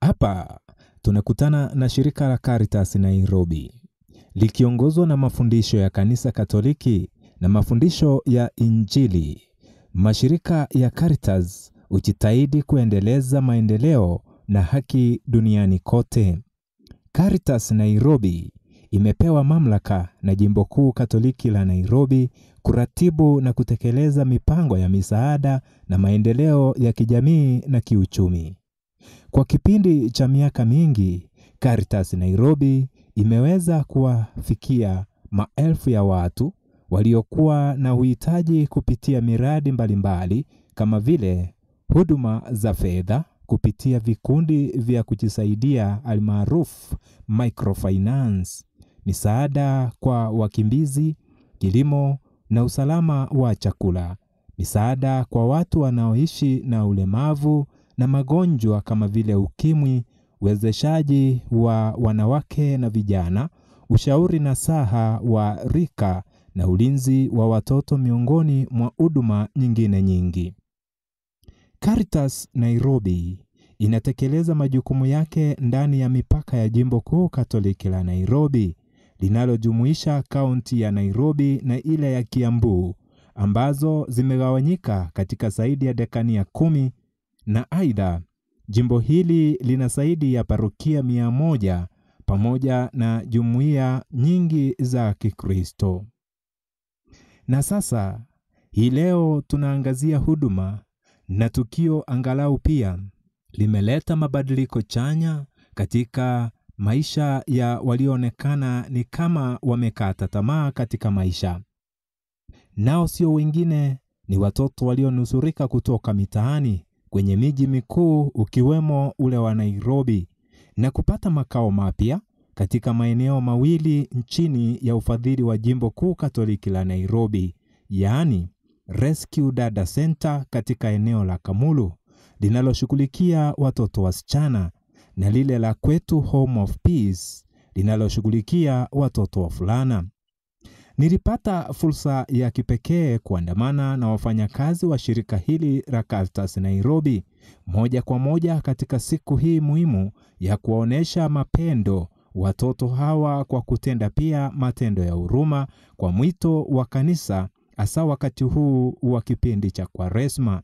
Hapa tunakutana na shirika la Caritas Nairobi likiongozwa na mafundisho ya Kanisa Katoliki na mafundisho ya Injili. Mashirika ya Caritas hujitahidi kuendeleza maendeleo na haki duniani kote. Caritas Nairobi imepewa mamlaka na Jimbo Kuu Katoliki la Nairobi kuratibu na kutekeleza mipango ya misaada na maendeleo ya kijamii na kiuchumi. Kwa kipindi cha miaka mingi, Caritas Nairobi imeweza kuwafikia maelfu ya watu waliokuwa na uhitaji kupitia miradi mbalimbali kama vile huduma za fedha kupitia vikundi vya kujisaidia almaarufu microfinance, misaada kwa wakimbizi, kilimo na usalama wa chakula, misaada kwa watu wanaoishi na ulemavu na magonjwa kama vile ukimwi, uwezeshaji wa wanawake na vijana, ushauri nasaha wa rika na ulinzi wa watoto miongoni mwa huduma nyingine nyingi. Caritas Nairobi inatekeleza majukumu yake ndani ya mipaka ya Jimbo Kuu Katoliki la Nairobi, linalojumuisha kaunti ya Nairobi na ile ya Kiambu, ambazo zimegawanyika katika zaidi ya dekania 10, na aidha jimbo hili lina zaidi ya parokia 100 pamoja na jumuiya nyingi za Kikristo. Na sasa hii leo tunaangazia huduma na tukio angalau pia limeleta mabadiliko chanya katika maisha ya walioonekana ni kama wamekata tamaa katika maisha. Nao sio wengine ni watoto walionusurika kutoka mitaani kwenye miji mikuu ukiwemo ule wa Nairobi na kupata makao mapya katika maeneo mawili nchini ya ufadhili wa Jimbo Kuu Katoliki la Nairobi, yaani Rescue Dada Center katika eneo la Kamulu linaloshughulikia watoto wasichana na lile la Kwetu Home of Peace linaloshughulikia watoto wavulana. Nilipata fursa ya kipekee kuandamana na wafanyakazi wa shirika hili la Caritas Nairobi moja kwa moja katika siku hii muhimu ya kuwaonesha mapendo watoto hawa kwa kutenda pia matendo ya huruma kwa mwito wa kanisa, hasa wakati huu wa kipindi cha Kwaresma.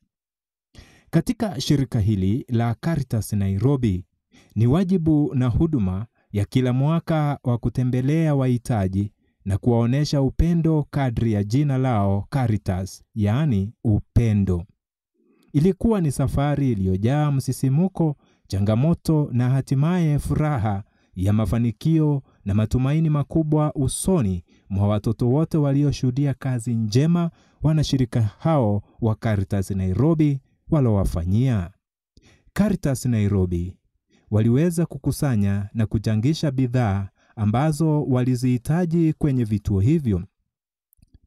Katika shirika hili la Caritas Nairobi ni wajibu na huduma ya kila mwaka wa kutembelea wahitaji na kuwaonesha upendo kadri ya jina lao Caritas, yaani upendo. Ilikuwa ni safari iliyojaa msisimuko, changamoto na hatimaye furaha ya mafanikio na matumaini makubwa usoni mwa watoto wote walioshuhudia kazi njema wanashirika hao wa Caritas Nairobi walowafanyia. Caritas Nairobi waliweza kukusanya na kuchangisha bidhaa ambazo walizihitaji kwenye vituo hivyo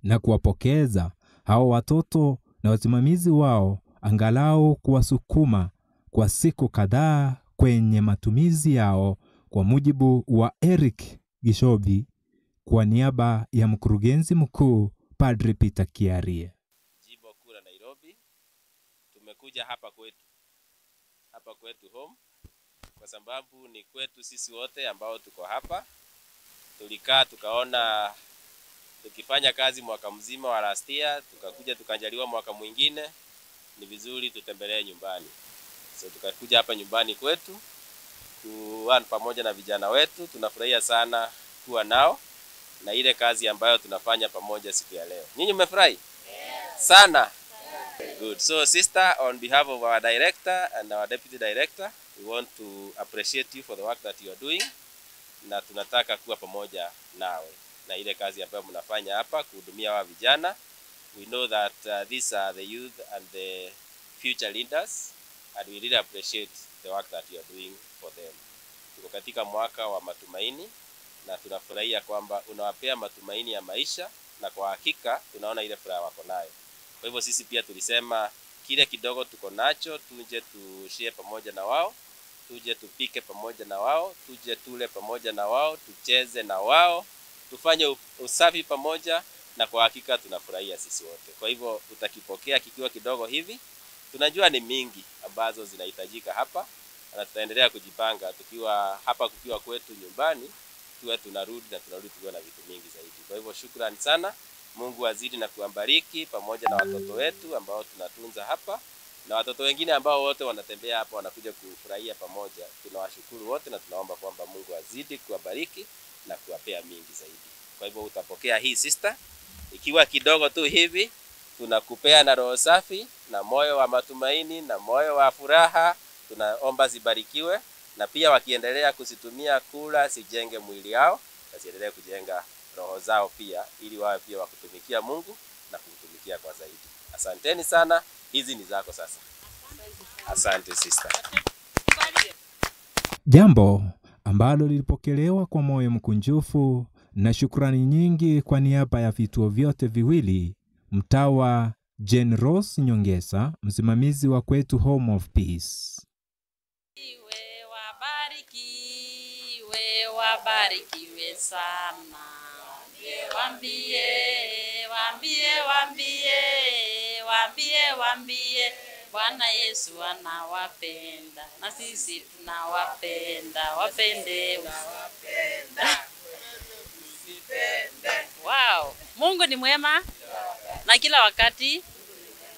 na kuwapokeza hao watoto na wasimamizi wao, angalau kuwasukuma kwa siku kadhaa kwenye matumizi yao, kwa mujibu wa Eric Gishobi kwa niaba ya mkurugenzi mkuu Padre Peter Kiarie. Jimbo Kuu la Nairobi tumekuja hapa kwetu home kwa sababu ni kwetu sisi wote ambao tuko hapa. Tulikaa tukaona tukifanya kazi mwaka mzima wa last year, tukakuja tukanjaliwa mwaka mwingine, ni vizuri tutembelee nyumbani. So tukakuja hapa nyumbani kwetu kuwa pamoja na vijana wetu. Tunafurahia sana kuwa nao na ile kazi ambayo tunafanya pamoja siku ya leo. Nyinyi mmefurahi? Yes. Sana? Yes. Good. So sister, on behalf of our director and our deputy director, we want to appreciate you for the work that you are doing. Na tunataka kuwa pamoja nawe na ile kazi ambayo mnafanya hapa kuhudumia wa vijana. We know that these are the youth and the future leaders, and we really appreciate the work that you are doing for them. Tuko katika mwaka wa matumaini na tunafurahia kwamba unawapea matumaini ya maisha, na kwa hakika tunaona ile furaha wako nayo. Kwa hivyo sisi pia tulisema kile kidogo tuko nacho tuje tushare pamoja na wao, tuje tupike pamoja na wao, tuje tule pamoja na wao, tucheze na wao, tufanye usafi pamoja, na kwa hakika tunafurahia sisi wote. Kwa hivyo utakipokea kikiwa kidogo hivi, tunajua ni mingi ambazo zinahitajika hapa, na tutaendelea kujipanga tukiwa hapa, kukiwa kwetu nyumbani, tuwe tunarudi tukiwa na vitu mingi zaidi. Kwa hivyo shukrani sana, Mungu azidi na kuambariki, pamoja na watoto wetu ambao tunatunza hapa na watoto wengine ambao wote wanatembea hapa wanakuja kufurahia pamoja. Tunawashukuru wote na tunaomba kwamba Mungu azidi kuwabariki na kuwapea mingi zaidi. Kwa hivyo utapokea hii sister ikiwa kidogo tu hivi, tunakupea na roho safi na moyo wa matumaini na moyo wa furaha. Tunaomba zibarikiwe, na pia wakiendelea kusitumia kula sijenge mwili yao, wasiendelee kujenga roho zao pia, ili wawe pia wakutumikia Mungu na kumtumikia kwa zaidi. Asanteni sana, hizi ni zako sasa. Asante sister. Jambo ambalo lilipokelewa kwa moyo mkunjufu na shukrani nyingi kwa niaba ya vituo vyote viwili. Mtawa Jane Rose Nyongesa, msimamizi wa Kwetu Home of Peace. Wabarikiwe sana. Waambie Bwana Yesu anawapenda na sisi tunawapenda. Wapende. Wow, Mungu ni mwema na kila wakati.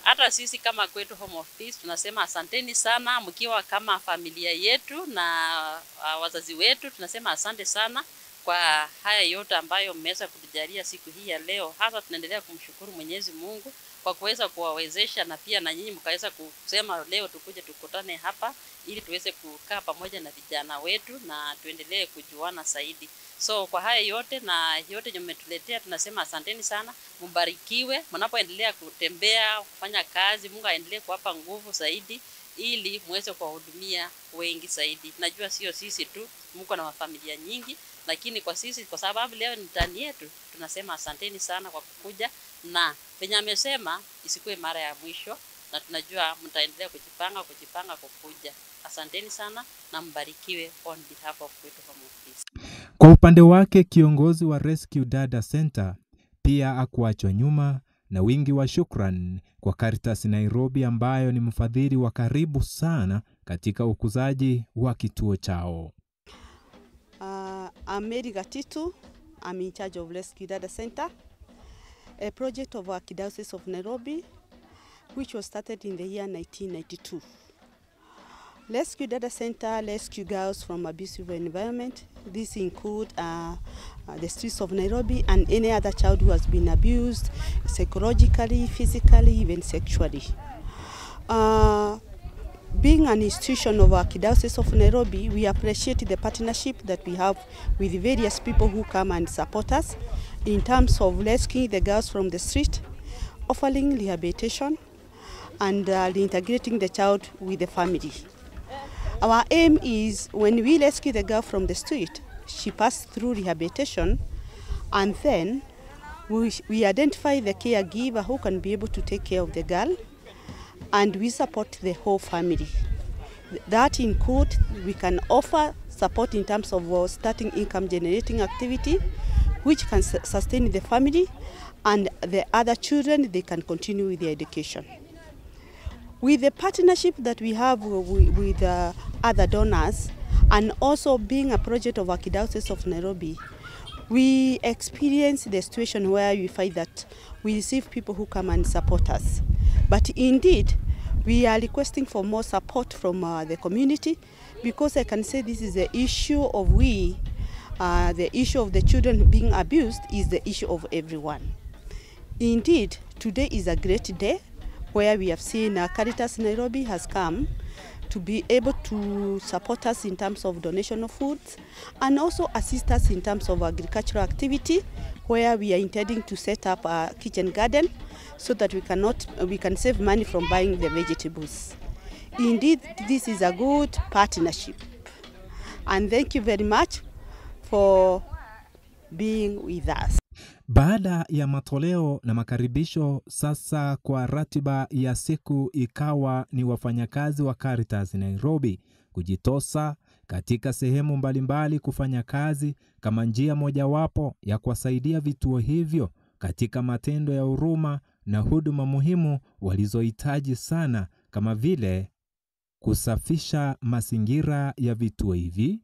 Hata sisi kama Kwetu Home of Peace tunasema asanteni sana, mkiwa kama familia yetu na wazazi wetu, tunasema asante sana kwa haya yote ambayo mmeweza kutujalia siku hii ya leo. Hasa tunaendelea kumshukuru Mwenyezi Mungu kwa kuweza kuwawezesha, na pia na nyinyi mkaweza kusema leo tukuje tukutane hapa ili tuweze kukaa pamoja na vijana wetu na tuendelee kujuana zaidi. So kwa haya yote na yote mmetuletea, tunasema asanteni sana. Mbarikiwe mnapoendelea kutembea, kufanya kazi. Mungu aendelee kuwapa nguvu zaidi ili muweze kuwahudumia wengi zaidi. Najua sio sisi tu, mko na familia nyingi, lakini kwa sisi, kwa sababu leo ni tani yetu, tunasema asanteni sana kwa kukuja, na penye amesema isikuwe mara ya mwisho, na tunajua mtaendelea kujipanga kukuja. Asanteni sana na mbarikiwe on behalf of Kwetu Home of Peace. Kwa upande wake kiongozi wa Rescue Dada Center pia hakuachwa nyuma na wingi wa shukran kwa Caritas Nairobi ambayo ni mfadhili wa karibu sana katika ukuzaji wa kituo chao. I'm Mary Gatitu. I'm in charge of Rescue Dada Center, a project of Archdiocese of Nairobi, which was started in the year 1992. Rescue Dada Center rescue girls from abusive environment. This include the streets of Nairobi and any other child who has been abused psychologically, physically, even sexually. Being an institution of Archdiocese of Nairobi, we appreciate the partnership that we have with various people who come and support us in terms of rescuing the girls from the street, offering rehabilitation, and reintegrating the child with the family. Our aim is when we rescue the girl from the street, she passes through rehabilitation, and then we identify the caregiver who can be able to take care of the girl, and we support the whole family. That includes, we can offer support in terms of starting income generating activity, which can sustain the family, and the other children, they can continue with their education. With the partnership that we have with other donors, and also being a project of Archdiocese of Nairobi, we experience the situation where we find that we receive people who come and support us. But indeed, we are requesting for more support from the community, because I can say this is the issue of the issue of the children being abused is the issue of everyone. Indeed, today is a great day where we have seen Caritas Nairobi has come to be able to support us in terms of donation of foods, and also assist us in terms of agricultural activity, where we are intending to set up a kitchen garden so that we can save money from buying the vegetables. Indeed, this is a good partnership, and thank you very much for being with us. Baada ya matoleo na makaribisho, sasa kwa ratiba ya siku ikawa ni wafanyakazi wa Caritas Nairobi kujitosa katika sehemu mbalimbali kufanya kazi kama njia mojawapo ya kuwasaidia vituo hivyo katika matendo ya huruma na huduma muhimu walizohitaji sana kama vile kusafisha mazingira ya vituo hivi,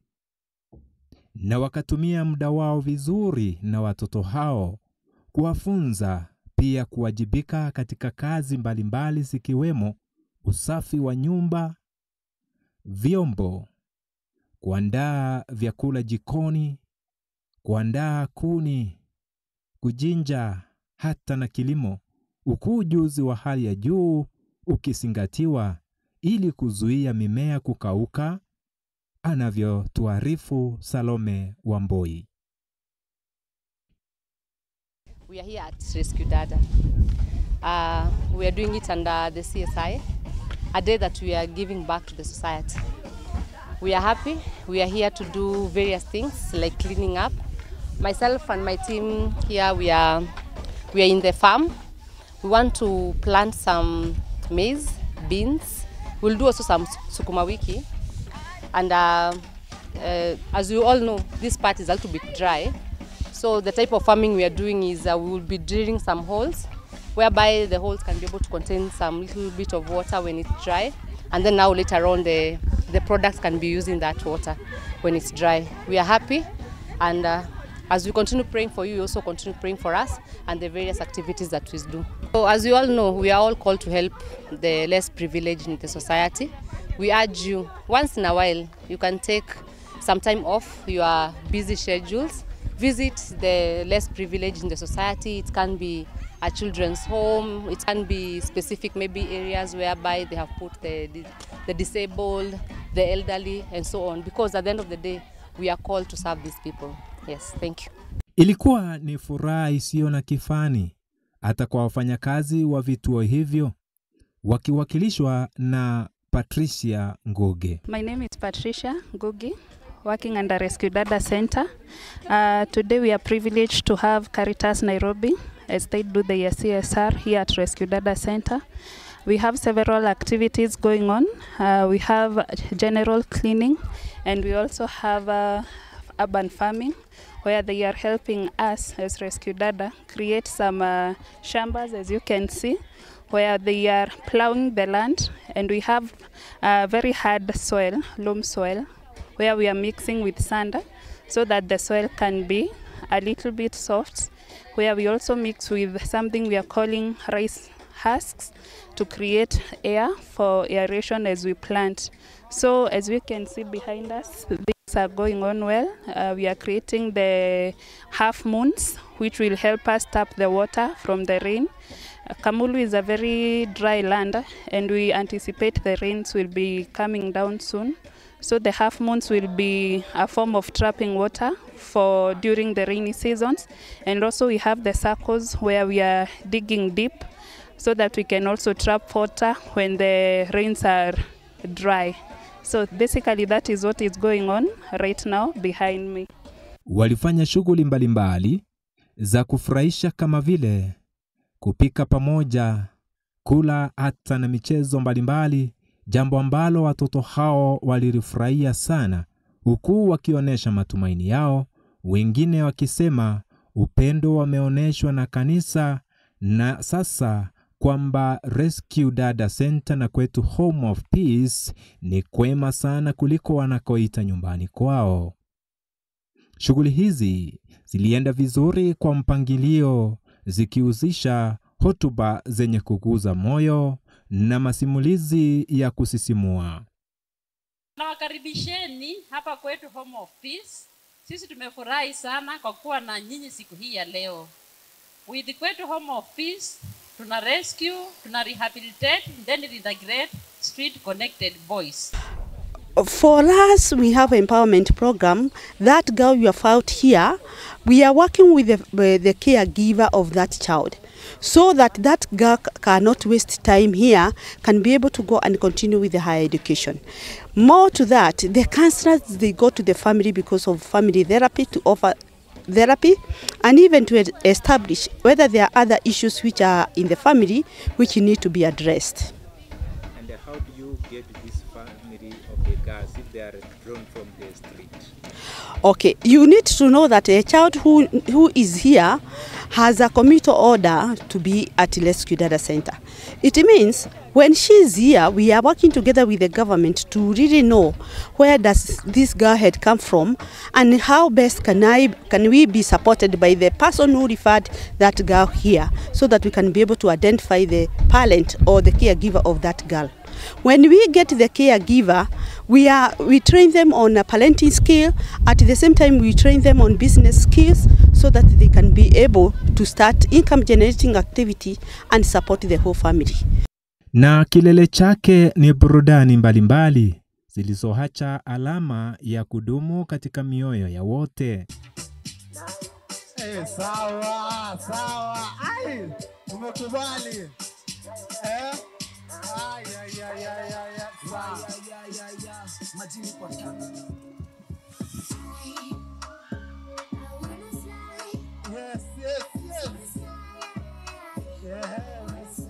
na wakatumia muda wao vizuri na watoto hao kuwafunza pia kuwajibika katika kazi mbalimbali zikiwemo usafi wa nyumba, vyombo, kuandaa vyakula jikoni, kuandaa kuni, kujinja, hata na kilimo, huku ujuzi wa hali ya juu ukizingatiwa ili kuzuia mimea kukauka, anavyotuarifu Salome Wamboi. We are here at Rescue Dada. We are doing it under the CSI, a day that we are giving back to the society. We are happy. We are here to do various things like cleaning up. Myself and my team here, we are in the farm. We want to plant some maize, beans. We'll do also some sukuma wiki. And as you all know, this part is a little bit dry. So the type of farming we are doing is we will be drilling some holes, whereby the holes can be able to contain some little bit of water when it's dry. And then now later on, the products can be used in that water when it's dry. We are happy, and as we continue praying for you, you also continue praying for us and the various activities that we do. So as you all know, we are all called to help the less privileged in the society. We urge you, once in a while, you can take some time off your busy schedules, visit the less privileged in the society. It can be a children's home, it can be specific maybe areas whereby they have put the disabled, the elderly, and so on, because at the end of the day, we are called to serve these people. Yes, thank you. Ilikuwa ni furaha isiyo na kifani hata kwa wafanyakazi wa vituo hivyo wakiwakilishwa na Patricia Ngugi. My name is Patricia Ngugi, working under Rescue Dada Center. Today we are privileged to have Caritas Nairobi as they do the CSR here at Rescue Dada Center. We have several activities going on. We have general cleaning, and we also have urban farming, where they are helping us as Rescue Dada create some shambas, as you can see, where they are plowing the land, and we have very hard soil, loam soil, where we are mixing with sand so that the soil can be a little bit soft, where we also mix with something we are calling rice husks to create air for aeration as we plant. So as we can see behind us, things are going on well. We are creating the half moons, which will help us tap the water from the rain. Kamulu is a very dry land, and we anticipate the rains will be coming down soon. So the half moons will be a form of trapping water for during the rainy seasons. And also we have the circles where we are digging deep so that we can also trap water when the rains are dry. So basically that is what is going on right now behind me. Walifanya shughuli mbalimbali za kufurahisha kama vile kupika pamoja, kula, hata na michezo mbalimbali, jambo ambalo watoto hao walirifurahia sana, huku wakionyesha matumaini yao, wengine wakisema upendo wameonyeshwa na kanisa, na sasa kwamba Rescue Dada Center na kwetu Home of Peace ni kwema sana kuliko wanakoita nyumbani kwao. Shughuli hizi zilienda vizuri kwa mpangilio, zikihusisha hotuba zenye kuguza moyo na masimulizi ya kusisimua. Na wakaribisheni hapa kwetu Home of Peace. Sisi tumefurahi sana kwa kuwa na nyinyi siku hii ya leo. With kwetu Home of Peace, tuna rescue, tuna rehabilitate, then integrate street connected boys. For us, we have an empowerment program. That girl you have found here, we are working with the caregiver of that child, so that girl cannot waste time here, can be able to go and continue with the higher education. More to that, the counselors, they go to the family because of family therapy, to offer therapy, and even to establish whether there are other issues which are in the family which need to be addressed. And how do you get this family of the girls if they are drawn from the street? Okay, you need to know that a child who is here has a committal order to be at Rescue Dada Center. It means when she's here, we are working together with the government to really know where does this girl had come from and how best can we be supported by the person who referred that girl here, so that we can be able to identify the parent or the caregiver of that girl. When we get the caregiver, we train them on a parenting skill. At the same time, we train them on business skills so that they can be able to start income generating activity and support the whole family. Na kilele chake ni burudani mbalimbali zilizoacha alama ya kudumu katika mioyo ya wote. Sawa, sawa. Ai, umekubali. Majini kwa tano. Yes.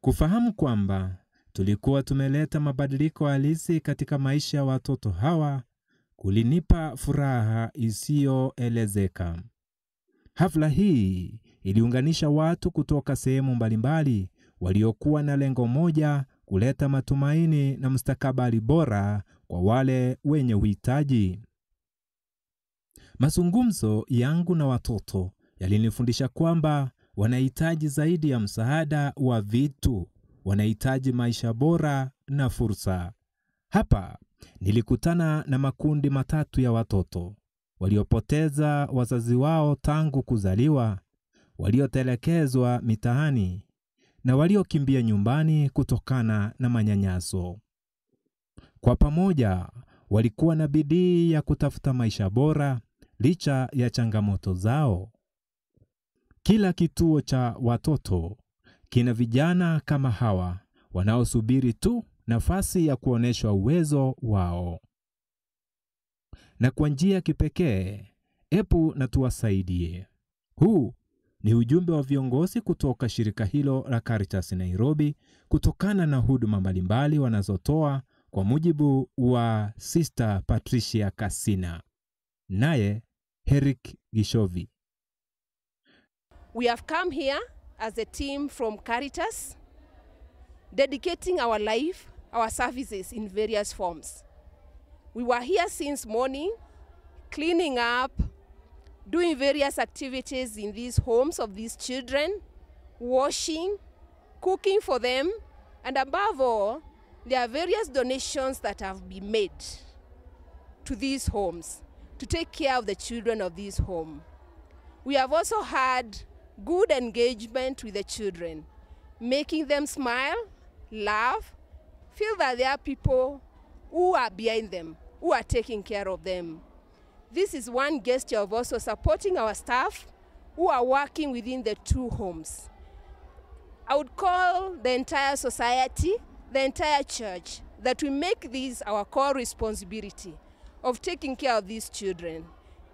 Kufahamu kwamba tulikuwa tumeleta mabadiliko halisi katika maisha ya watoto hawa kulinipa furaha isiyoelezeka. Hafla hii iliunganisha watu kutoka sehemu mbalimbali waliokuwa na lengo moja, kuleta matumaini na mustakabali bora kwa wale wenye uhitaji. Mazungumzo yangu na watoto yalinifundisha kwamba wanahitaji zaidi ya msaada wa vitu, wanahitaji maisha bora na fursa. Hapa nilikutana na makundi matatu ya watoto waliopoteza wazazi wao tangu kuzaliwa, waliotelekezwa mitaani na waliokimbia nyumbani kutokana na manyanyaso. Kwa pamoja walikuwa na bidii ya kutafuta maisha bora licha ya changamoto zao. Kila kituo cha watoto kina vijana kama hawa wanaosubiri tu nafasi ya kuoneshwa uwezo wao. Na kwa njia kipekee, epu na tuwasaidie. Huu ni ujumbe wa viongozi kutoka shirika hilo la Caritas Nairobi kutokana na huduma mbalimbali wanazotoa, kwa mujibu wa Sister Patricia Kasina. Naye Eric Gishovi. We have come here as a team from Caritas, dedicating our life, our services in various forms. We were here since morning, cleaning up, doing various activities in these homes of these children, washing, cooking for them, and above all, there are various donations that have been made to these homes to take care of the children of this home. We have also had good engagement with the children, making them smile, laugh, feel that there are people who are behind them, who are taking care of them. This is one gesture of also supporting our staff who are working within the two homes. I would call the entire society, the entire church, that we make this our core responsibility of taking care of these children.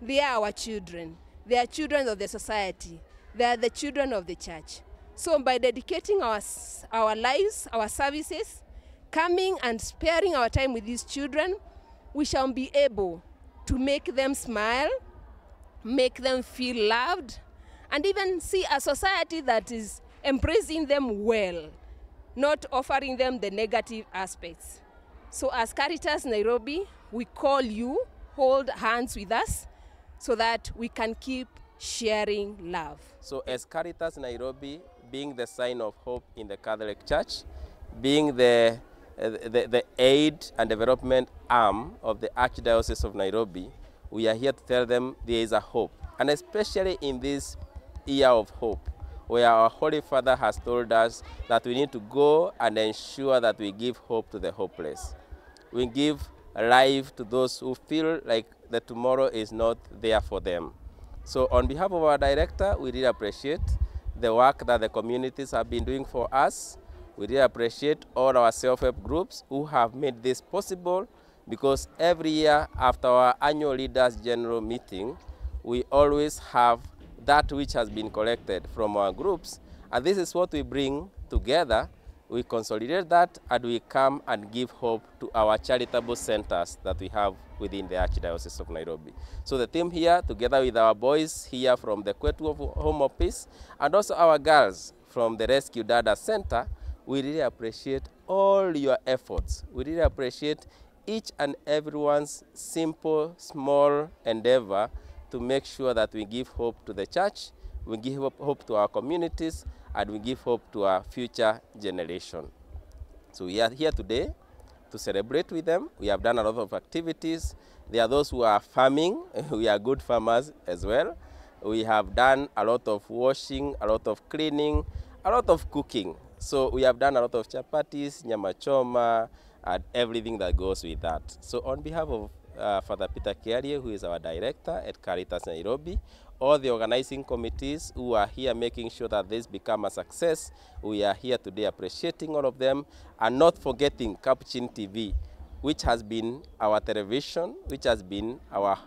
They are our children. They are children of the society. They are the children of the church. So by dedicating our lives, our services, coming and sparing our time with these children, we shall be able to make them smile, make them feel loved, and even see a society that is embracing them well, not offering them the negative aspects. So as Caritas Nairobi, we call you, hold hands with us so that we can keep sharing love. So as Caritas Nairobi, being the sign of hope in the Catholic Church, being the aid and development arm of the Archdiocese of Nairobi, we are here to tell them there is a hope. And especially in this year of hope, where our Holy Father has told us that we need to go and ensure that we give hope to the hopeless. We give life to those who feel like the tomorrow is not there for them. So on behalf of our director, we really appreciate the work that the communities have been doing for us. We really appreciate all our self-help groups who have made this possible, because every year after our annual Leaders General meeting, we always have that which has been collected from our groups, and this is what we bring together. We consolidate that and we come and give hope to our charitable centers that we have within the Archdiocese of Nairobi. So the team here, together with our boys here from the Kwetu Home of Peace, and also our girls from the Rescue Dada Center, we really appreciate all your efforts. We really appreciate each and everyone's simple, small endeavor to make sure that we give hope to the church, we give hope to our communities, and we give hope to our future generation. So we are here today to celebrate with them. We have done a lot of activities. There are those who are farming. We are good farmers as well. We have done a lot of washing, a lot of cleaning, a lot of cooking. So we have done a lot of chapatis, nyama choma, and everything that goes with that. So on behalf of Father Peter Kiarie, who is our director at Caritas Nairobi, all the organizing committees who are here making sure that this become a success, we are here today appreciating all of them, and not forgetting Capuchin TV, which has been our television, which has been our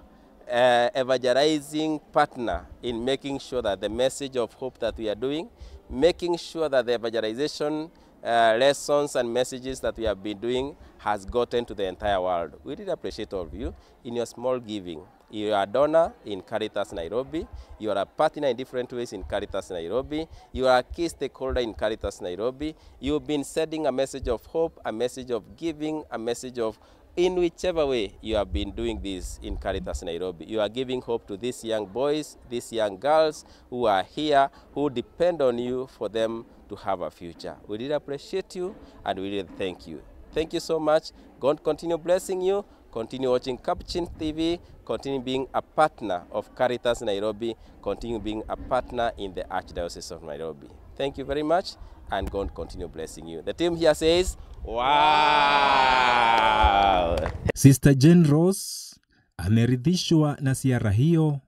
evangelizing partner in making sure that the message of hope that we are doing, making sure that the evangelization lessons and messages that we have been doing has gotten to the entire world. We really appreciate all of you in your small giving. You are a donor in Caritas Nairobi. You are a partner in different ways in Caritas Nairobi. You are a key stakeholder in Caritas Nairobi. You've been sending a message of hope, a message of giving, a message of, in whichever way you have been doing this in Caritas Nairobi. You are giving hope to these young boys, these young girls who are here, who depend on you for them to have a future. We really appreciate you and we really thank you. Thank you so much. God continue blessing you. Continue watching Capuchin TV. Continue being a partner of Caritas Nairobi. Continue being a partner in the Archdiocese of Nairobi. Thank you very much, and God continue blessing you. The team here says, wow! Sister Jane Rose ameridhishwa na ziara hiyo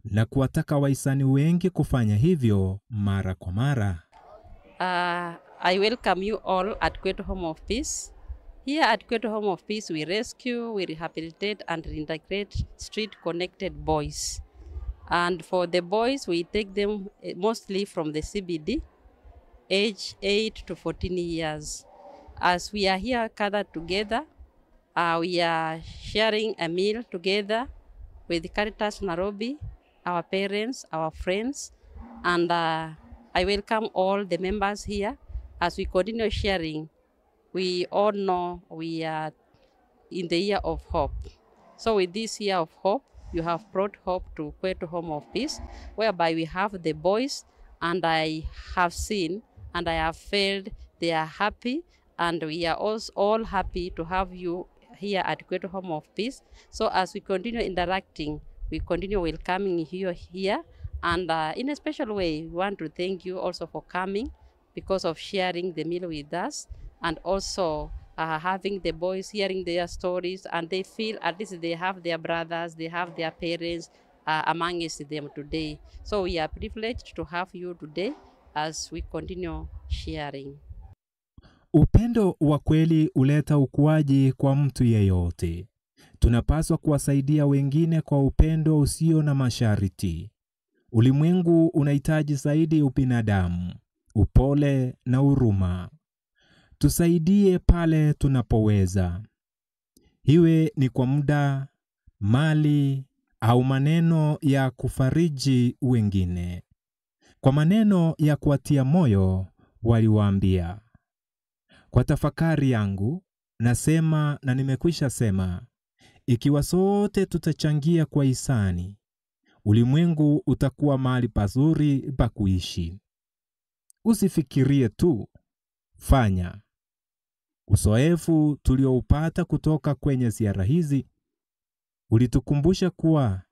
na kuwataka wahisani wengi kufanya hivyo mara kwa mara. I welcome you all at Kwetu Home of Peace. Here at Kwetu Home of Peace, we rescue, we rehabilitate and reintegrate street-connected boys. And for the boys, we take them mostly from the CBD, age 8 to 14 years. As we are here gathered together, we are sharing a meal together with Caritas Nairobi, our parents, our friends, and I welcome all the members here as we continue sharing. We all know we are in the year of hope. So with this year of hope, you have brought hope to Kwetu Home of Peace, whereby we have the boys, and I have seen and I have felt they are happy, and we are also all happy to have you here at Kwetu Home of Peace. So as we continue interacting, we continue welcoming you here, and in a special way, we want to thank you also for coming because of sharing the meal with us, and also having the boys hearing their stories, and they feel at least they have their brothers, they have their parents amongst them today. So we are privileged to have you today as we continue sharing. Upendo wa kweli huleta ukuaji kwa mtu yeyote. Tunapaswa kuwasaidia wengine kwa upendo usio na masharti. Ulimwengu unahitaji zaidi ubinadamu, upole na huruma. Tusaidie pale tunapoweza. Iwe ni kwa muda, mali au maneno ya kufariji wengine. Kwa maneno ya kuwatia moyo waliwaambia, kwa tafakari yangu nasema na nimekwisha sema, ikiwa sote tutachangia kwa hisani, ulimwengu utakuwa mahali pazuri pa kuishi. Usifikirie tu, fanya. Uzoefu tulioupata kutoka kwenye ziara hizi ulitukumbusha kuwa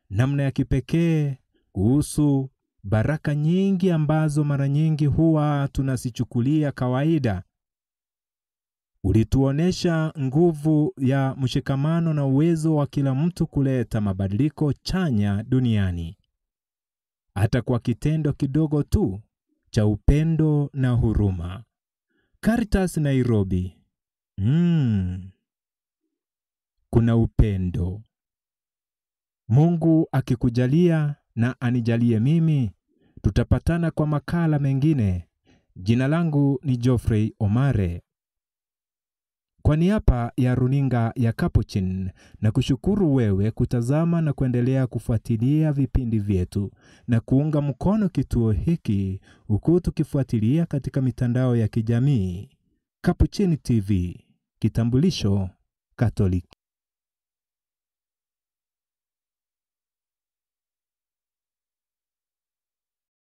namna ya kipekee kuhusu baraka nyingi ambazo mara nyingi huwa tunasichukulia kawaida. Ulituonesha nguvu ya mshikamano na uwezo wa kila mtu kuleta mabadiliko chanya duniani, hata kwa kitendo kidogo tu cha upendo na huruma. Caritas Nairobi. Kuna upendo. Mungu akikujalia, na anijalie mimi. Tutapatana kwa makala mengine. Jina langu ni Geoffrey Omare. Kwa niaba ya runinga ya Capuchin, na kushukuru wewe kutazama na kuendelea kufuatilia vipindi vyetu na kuunga mkono kituo hiki huku tukifuatilia katika mitandao ya kijamii. Capuchin TV, kitambulisho Katoliki.